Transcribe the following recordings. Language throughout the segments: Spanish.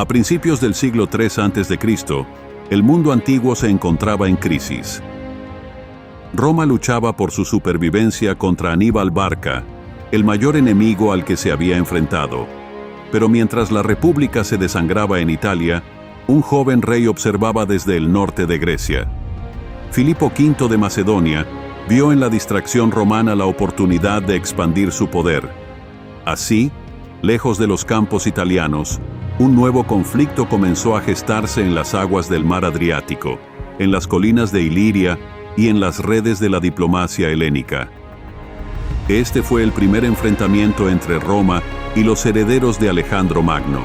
A principios del siglo III a.C., el mundo antiguo se encontraba en crisis. Roma luchaba por su supervivencia contra Aníbal Barca, el mayor enemigo al que se había enfrentado. Pero mientras la República se desangraba en Italia, un joven rey observaba desde el norte de Grecia. Filipo V de Macedonia vio en la distracción romana la oportunidad de expandir su poder. Así, lejos de los campos italianos, un nuevo conflicto comenzó a gestarse en las aguas del mar Adriático, en las colinas de Iliria y en las redes de la diplomacia helénica. Este fue el primer enfrentamiento entre Roma y los herederos de Alejandro Magno.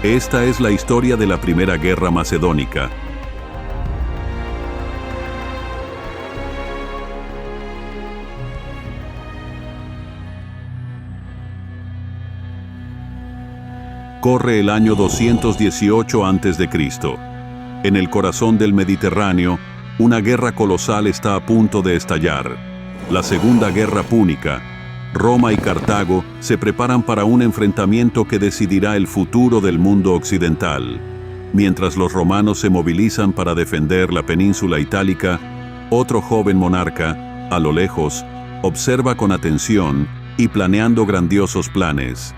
Esta es la historia de la Primera Guerra Macedónica. Corre el año 218 a.C. En el corazón del Mediterráneo, una guerra colosal está a punto de estallar. La Segunda Guerra Púnica. Roma y Cartago se preparan para un enfrentamiento que decidirá el futuro del mundo occidental. Mientras los romanos se movilizan para defender la península itálica, otro joven monarca, a lo lejos, observa con atención y planeando grandiosos planes.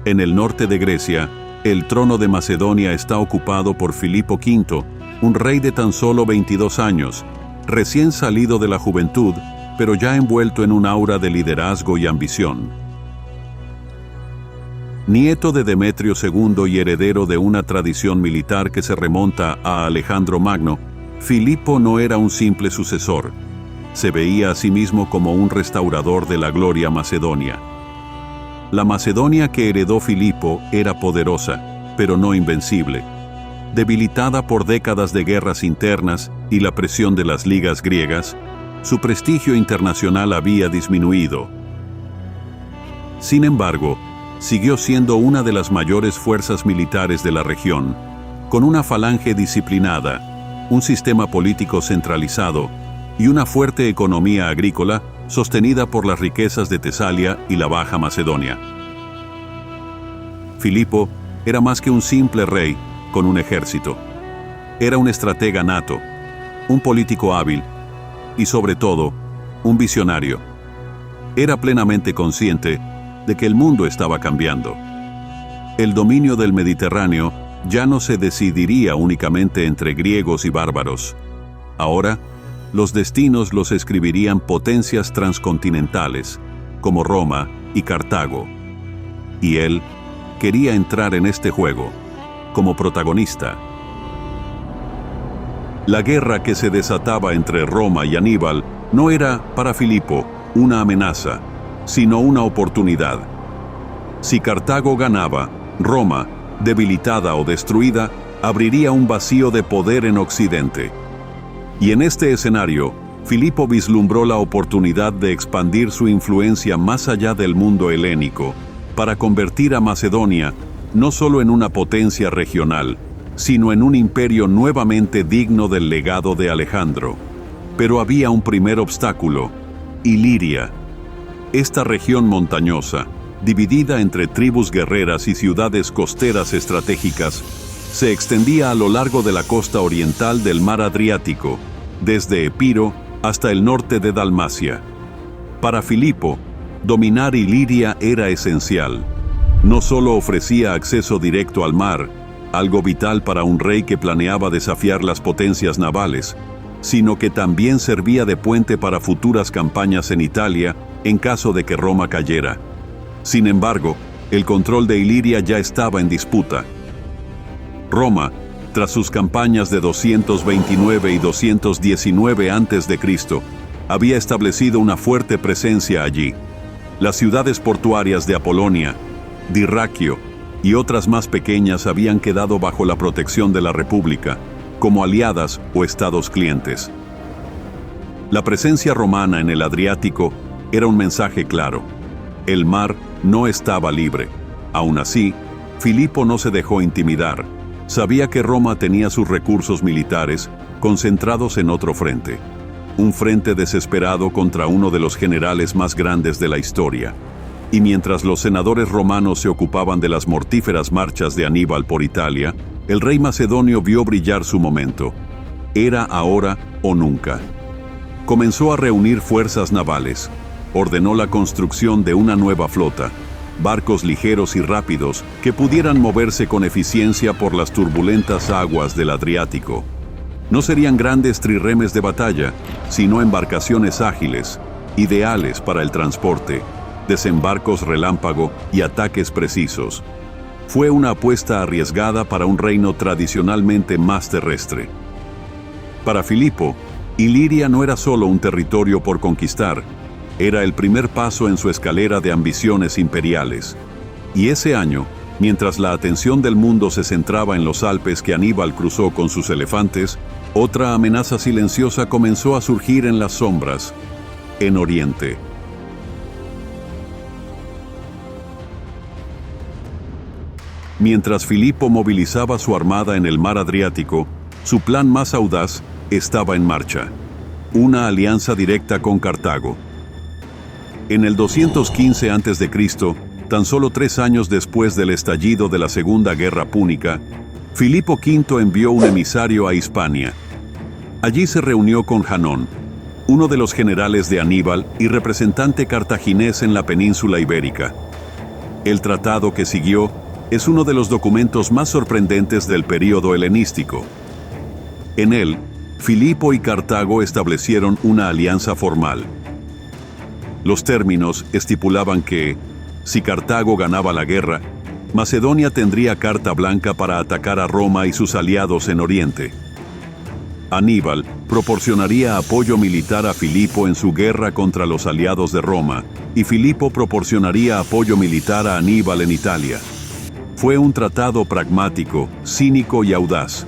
En el norte de Grecia, el trono de Macedonia está ocupado por Filipo V, un rey de tan solo 22 años, recién salido de la juventud, pero ya envuelto en un aura de liderazgo y ambición. Nieto de Demetrio II y heredero de una tradición militar que se remonta a Alejandro Magno, Filipo no era un simple sucesor. Se veía a sí mismo como un restaurador de la gloria macedonia. La Macedonia que heredó Filipo era poderosa, pero no invencible. Debilitada por décadas de guerras internas y la presión de las ligas griegas, su prestigio internacional había disminuido. Sin embargo, siguió siendo una de las mayores fuerzas militares de la región, con una falange disciplinada, un sistema político centralizado y una fuerte economía agrícola sostenida por las riquezas de Tesalia y la Baja Macedonia. Filipo era más que un simple rey con un ejército. Era un estratega nato, un político hábil y, sobre todo, un visionario. Era plenamente consciente de que el mundo estaba cambiando. El dominio del Mediterráneo ya no se decidiría únicamente entre griegos y bárbaros. Ahora, los destinos los escribirían potencias transcontinentales, como Roma y Cartago. Y él quería entrar en este juego, como protagonista. La guerra que se desataba entre Roma y Aníbal no era, para Filipo, una amenaza, sino una oportunidad. Si Cartago ganaba, Roma, debilitada o destruida, abriría un vacío de poder en Occidente. Y en este escenario, Filipo vislumbró la oportunidad de expandir su influencia más allá del mundo helénico, para convertir a Macedonia no solo en una potencia regional, sino en un imperio nuevamente digno del legado de Alejandro. Pero había un primer obstáculo: Iliria. Esta región montañosa, dividida entre tribus guerreras y ciudades costeras estratégicas, se extendía a lo largo de la costa oriental del mar Adriático, desde Epiro hasta el norte de Dalmacia. Para Filipo, dominar Iliria era esencial. No solo ofrecía acceso directo al mar, algo vital para un rey que planeaba desafiar las potencias navales, sino que también servía de puente para futuras campañas en Italia en caso de que Roma cayera. Sin embargo, el control de Iliria ya estaba en disputa. Roma, tras sus campañas de 229 y 219 a.C., había establecido una fuerte presencia allí. Las ciudades portuarias de Apolonia, Dirraquio y otras más pequeñas habían quedado bajo la protección de la República, como aliadas o estados clientes. La presencia romana en el Adriático era un mensaje claro: el mar no estaba libre. Aún así, Filipo no se dejó intimidar. Sabía que Roma tenía sus recursos militares concentrados en otro frente. Un frente desesperado contra uno de los generales más grandes de la historia. Y mientras los senadores romanos se ocupaban de las mortíferas marchas de Aníbal por Italia, el rey macedonio vio brillar su momento. Era ahora o nunca. Comenzó a reunir fuerzas navales. Ordenó la construcción de una nueva flota, barcos ligeros y rápidos que pudieran moverse con eficiencia por las turbulentas aguas del Adriático. No serían grandes trirremes de batalla, sino embarcaciones ágiles, ideales para el transporte, desembarcos relámpago y ataques precisos. Fue una apuesta arriesgada para un reino tradicionalmente más terrestre. Para Filipo, Iliria no era solo un territorio por conquistar, era el primer paso en su escalera de ambiciones imperiales. Y ese año, mientras la atención del mundo se centraba en los Alpes que Aníbal cruzó con sus elefantes, otra amenaza silenciosa comenzó a surgir en las sombras, en Oriente. Mientras Filipo movilizaba su armada en el mar Adriático, su plan más audaz estaba en marcha: una alianza directa con Cartago. En el 215 a.C., tan solo 3 años después del estallido de la Segunda Guerra Púnica, Filipo V envió un emisario a Hispania. Allí se reunió con Janón, uno de los generales de Aníbal y representante cartaginés en la península ibérica. El tratado que siguió es uno de los documentos más sorprendentes del período helenístico. En él, Filipo y Cartago establecieron una alianza formal. Los términos estipulaban que, si Cartago ganaba la guerra, Macedonia tendría carta blanca para atacar a Roma y sus aliados en Oriente. Aníbal proporcionaría apoyo militar a Filipo en su guerra contra los aliados de Roma, y Filipo proporcionaría apoyo militar a Aníbal en Italia. Fue un tratado pragmático, cínico y audaz,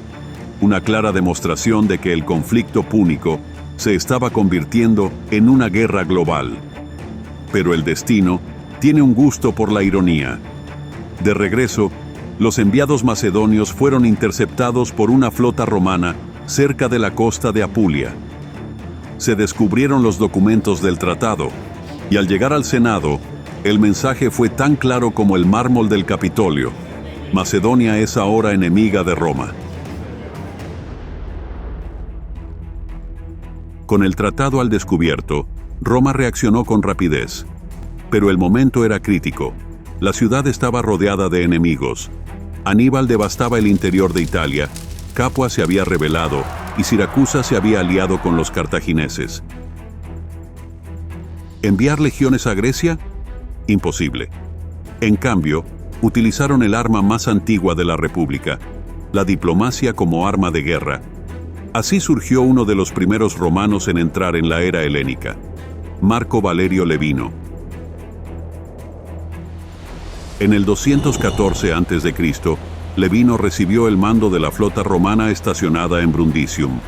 una clara demostración de que el conflicto púnico se estaba convirtiendo en una guerra global. Pero el destino tiene un gusto por la ironía. De regreso, los enviados macedonios fueron interceptados por una flota romana cerca de la costa de Apulia. Se descubrieron los documentos del tratado, y al llegar al Senado, el mensaje fue tan claro como el mármol del Capitolio: Macedonia es ahora enemiga de Roma. Con el tratado al descubierto, Roma reaccionó con rapidez. Pero el momento era crítico. La ciudad estaba rodeada de enemigos. Aníbal devastaba el interior de Italia, Capua se había rebelado y Siracusa se había aliado con los cartagineses. ¿Enviar legiones a Grecia? Imposible. En cambio, utilizaron el arma más antigua de la República, la diplomacia como arma de guerra. Así surgió uno de los primeros romanos en entrar en la era helénica, Marco Valerio Levino. En el 214 a.C., Levino recibió el mando de la flota romana estacionada en Brundisium.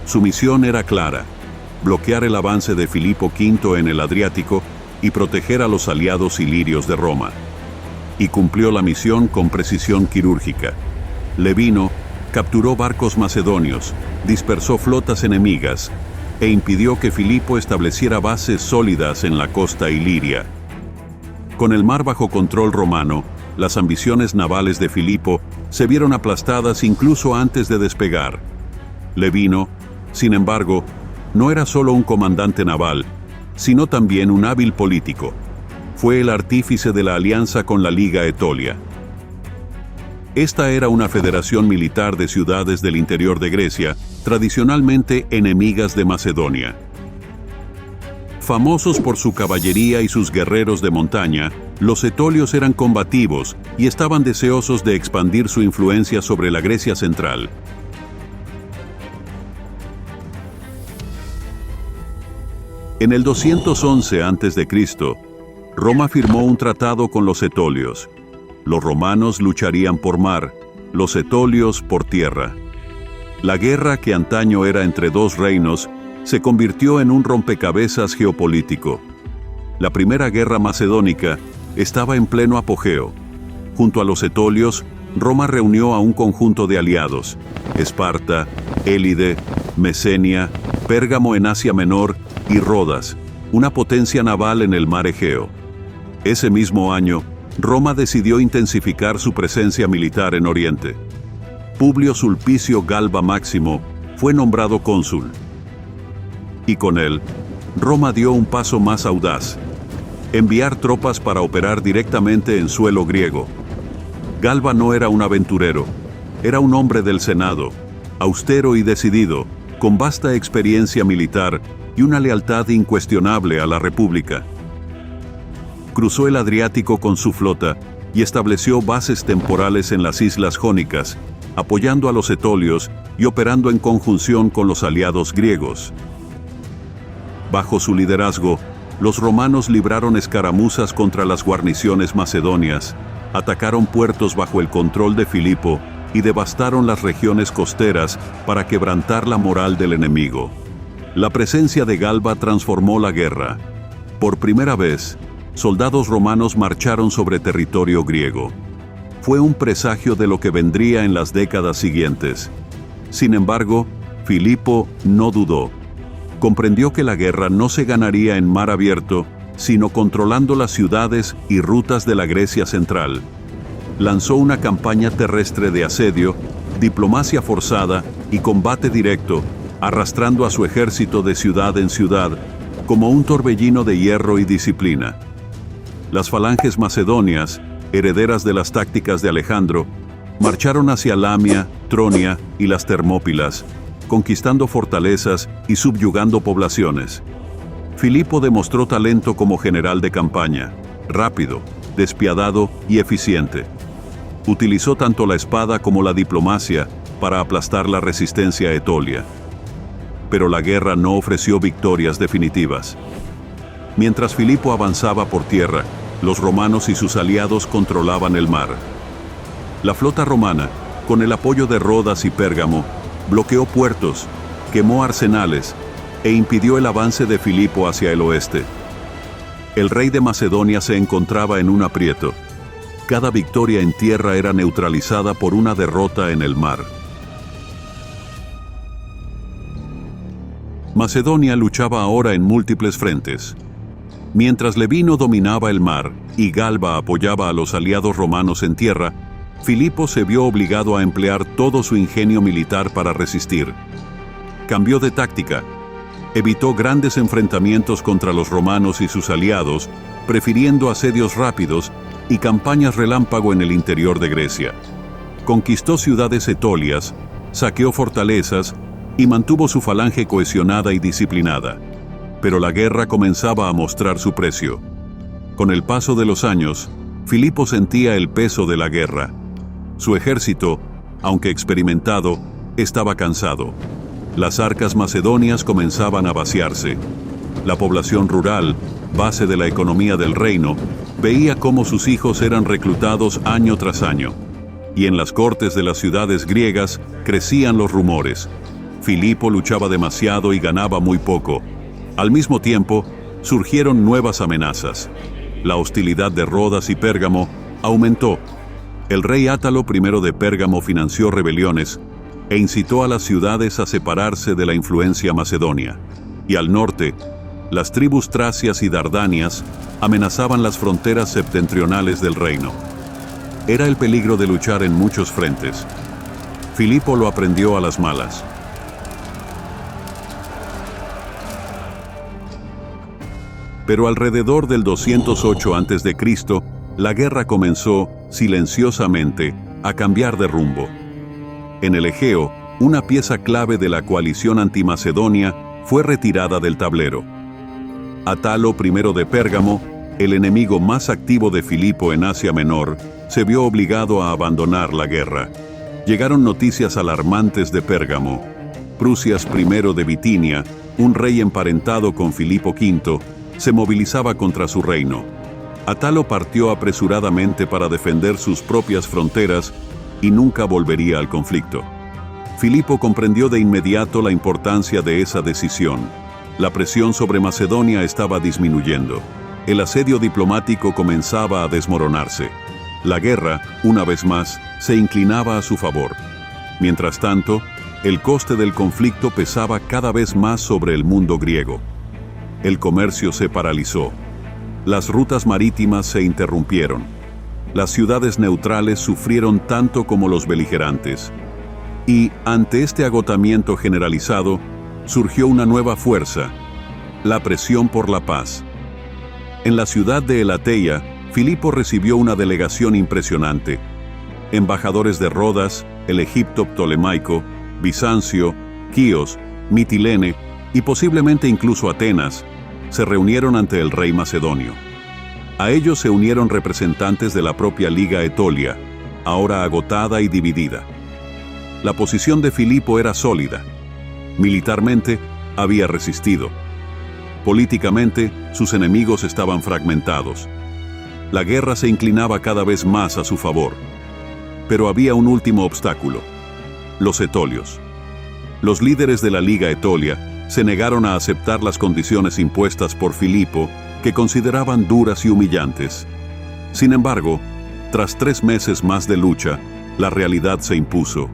Su misión era clara: bloquear el avance de Filipo V en el Adriático y proteger a los aliados ilirios de Roma. Y cumplió la misión con precisión quirúrgica. Levino capturó barcos macedonios, dispersó flotas enemigas e impidió que Filipo estableciera bases sólidas en la costa iliria. Con el mar bajo control romano, las ambiciones navales de Filipo se vieron aplastadas incluso antes de despegar. Levino, sin embargo, no era solo un comandante naval, sino también un hábil político. Fue el artífice de la alianza con la Liga Etolia. Esta era una federación militar de ciudades del interior de Grecia, tradicionalmente enemigas de Macedonia. Famosos por su caballería y sus guerreros de montaña, los etolios eran combativos y estaban deseosos de expandir su influencia sobre la Grecia central. En el 211 a.C., Roma firmó un tratado con los etolios. Los romanos lucharían por mar, los etolios por tierra. La guerra, que antaño era entre dos reinos, se convirtió en un rompecabezas geopolítico. La primera guerra macedónica estaba en pleno apogeo. Junto a los etolios, Roma reunió a un conjunto de aliados: Esparta, Élide, Mesenia, Pérgamo en Asia Menor y Rodas, una potencia naval en el mar Egeo. Ese mismo año, Roma decidió intensificar su presencia militar en Oriente. Publio Sulpicio Galba Máximo fue nombrado cónsul. Y con él, Roma dio un paso más audaz: enviar tropas para operar directamente en suelo griego. Galba no era un aventurero, era un hombre del Senado, austero y decidido, con vasta experiencia militar y una lealtad incuestionable a la República. Cruzó el Adriático con su flota y estableció bases temporales en las islas jónicas, apoyando a los etolios y operando en conjunción con los aliados griegos. Bajo su liderazgo, los romanos libraron escaramuzas contra las guarniciones macedonias, atacaron puertos bajo el control de Filipo y devastaron las regiones costeras para quebrantar la moral del enemigo. La presencia de Galba transformó la guerra. Por primera vez, soldados romanos marcharon sobre territorio griego. Fue un presagio de lo que vendría en las décadas siguientes. Sin embargo, Filipo no dudó. Comprendió que la guerra no se ganaría en mar abierto, sino controlando las ciudades y rutas de la Grecia central. Lanzó una campaña terrestre de asedio, diplomacia forzada y combate directo, arrastrando a su ejército de ciudad en ciudad, como un torbellino de hierro y disciplina. Las falanges macedonias, herederas de las tácticas de Alejandro, marcharon hacia Lamia, Tronia y las Termópilas, conquistando fortalezas y subyugando poblaciones. Filipo demostró talento como general de campaña, rápido, despiadado y eficiente. Utilizó tanto la espada como la diplomacia para aplastar la resistencia etolia. Pero la guerra no ofreció victorias definitivas. Mientras Filipo avanzaba por tierra, los romanos y sus aliados controlaban el mar. La flota romana, con el apoyo de Rodas y Pérgamo, bloqueó puertos, quemó arsenales e impidió el avance de Filipo hacia el oeste. El rey de Macedonia se encontraba en un aprieto. Cada victoria en tierra era neutralizada por una derrota en el mar. Macedonia luchaba ahora en múltiples frentes. Mientras Levino dominaba el mar y Galba apoyaba a los aliados romanos en tierra, Filipo se vio obligado a emplear todo su ingenio militar para resistir. Cambió de táctica, evitó grandes enfrentamientos contra los romanos y sus aliados, prefiriendo asedios rápidos y campañas relámpago en el interior de Grecia. Conquistó ciudades etolias, saqueó fortalezas y mantuvo su falange cohesionada y disciplinada. Pero la guerra comenzaba a mostrar su precio. Con el paso de los años, Filipo sentía el peso de la guerra. Su ejército, aunque experimentado, estaba cansado. Las arcas macedonias comenzaban a vaciarse. La población rural, base de la economía del reino, veía cómo sus hijos eran reclutados año tras año. Y en las cortes de las ciudades griegas crecían los rumores. Filipo luchaba demasiado y ganaba muy poco. Al mismo tiempo, surgieron nuevas amenazas. La hostilidad de Rodas y Pérgamo aumentó. El rey Átalo I de Pérgamo financió rebeliones e incitó a las ciudades a separarse de la influencia macedonia. Y al norte, las tribus tracias y dardanias amenazaban las fronteras septentrionales del reino. Era el peligro de luchar en muchos frentes. Filipo lo aprendió a las malas. Pero alrededor del 208 a.C., la guerra comenzó, silenciosamente, a cambiar de rumbo. En el Egeo, una pieza clave de la coalición antimacedonia fue retirada del tablero. Atalo I de Pérgamo, el enemigo más activo de Filipo en Asia Menor, se vio obligado a abandonar la guerra. Llegaron noticias alarmantes de Pérgamo. Prusias I de Bitinia, un rey emparentado con Filipo V, se movilizaba contra su reino. Atalo partió apresuradamente para defender sus propias fronteras y nunca volvería al conflicto. Filipo comprendió de inmediato la importancia de esa decisión. La presión sobre Macedonia estaba disminuyendo. El asedio diplomático comenzaba a desmoronarse. La guerra, una vez más, se inclinaba a su favor. Mientras tanto, el coste del conflicto pesaba cada vez más sobre el mundo griego. El comercio se paralizó. Las rutas marítimas se interrumpieron. Las ciudades neutrales sufrieron tanto como los beligerantes. Y, ante este agotamiento generalizado, surgió una nueva fuerza: la presión por la paz. En la ciudad de Elateia, Filipo recibió una delegación impresionante. Embajadores de Rodas, el Egipto ptolemaico, Bizancio, Quíos, Mitilene y posiblemente incluso Atenas, se reunieron ante el rey macedonio. A ellos se unieron representantes de la propia Liga Etolia, ahora agotada y dividida. La posición de Filipo era sólida. Militarmente, había resistido. Políticamente, sus enemigos estaban fragmentados. La guerra se inclinaba cada vez más a su favor. Pero había un último obstáculo: los etolios. Los líderes de la Liga Etolia se negaron a aceptar las condiciones impuestas por Filipo, que consideraban duras y humillantes. Sin embargo, tras 3 meses más de lucha, la realidad se impuso.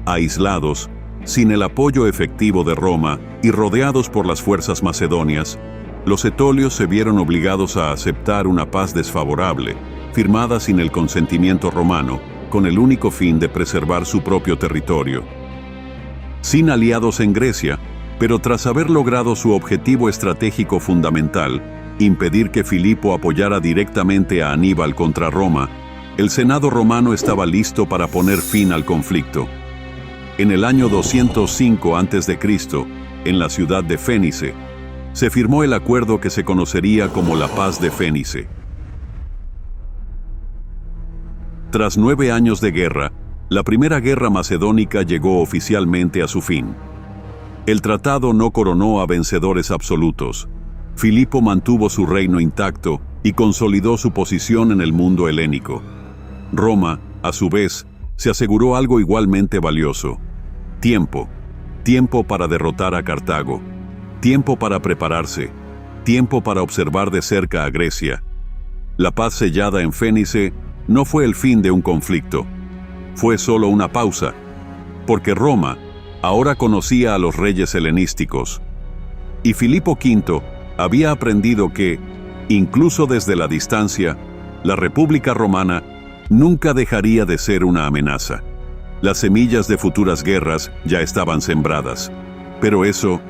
Aislados, sin el apoyo efectivo de Roma y rodeados por las fuerzas macedonias, los etolios se vieron obligados a aceptar una paz desfavorable, firmada sin el consentimiento romano, con el único fin de preservar su propio territorio. Sin aliados en Grecia, pero tras haber logrado su objetivo estratégico fundamental, impedir que Filipo apoyara directamente a Aníbal contra Roma, el Senado romano estaba listo para poner fin al conflicto. En el año 205 a.C., en la ciudad de Fénice, se firmó el acuerdo que se conocería como la Paz de Fénice. Tras 9 años de guerra, la Primera Guerra Macedónica llegó oficialmente a su fin. El tratado no coronó a vencedores absolutos. Filipo mantuvo su reino intacto y consolidó su posición en el mundo helénico. Roma, a su vez, se aseguró algo igualmente valioso: tiempo. Tiempo para derrotar a Cartago. Tiempo para prepararse. Tiempo para observar de cerca a Grecia. La paz sellada en Fénice no fue el fin de un conflicto. Fue solo una pausa, porque Roma ahora conocía a los reyes helenísticos. Y Filipo V había aprendido que, incluso desde la distancia, la República Romana nunca dejaría de ser una amenaza. Las semillas de futuras guerras ya estaban sembradas. Pero eso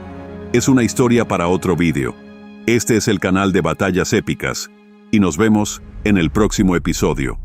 es una historia para otro vídeo. Este es el canal de Batallas Épicas, y nos vemos en el próximo episodio.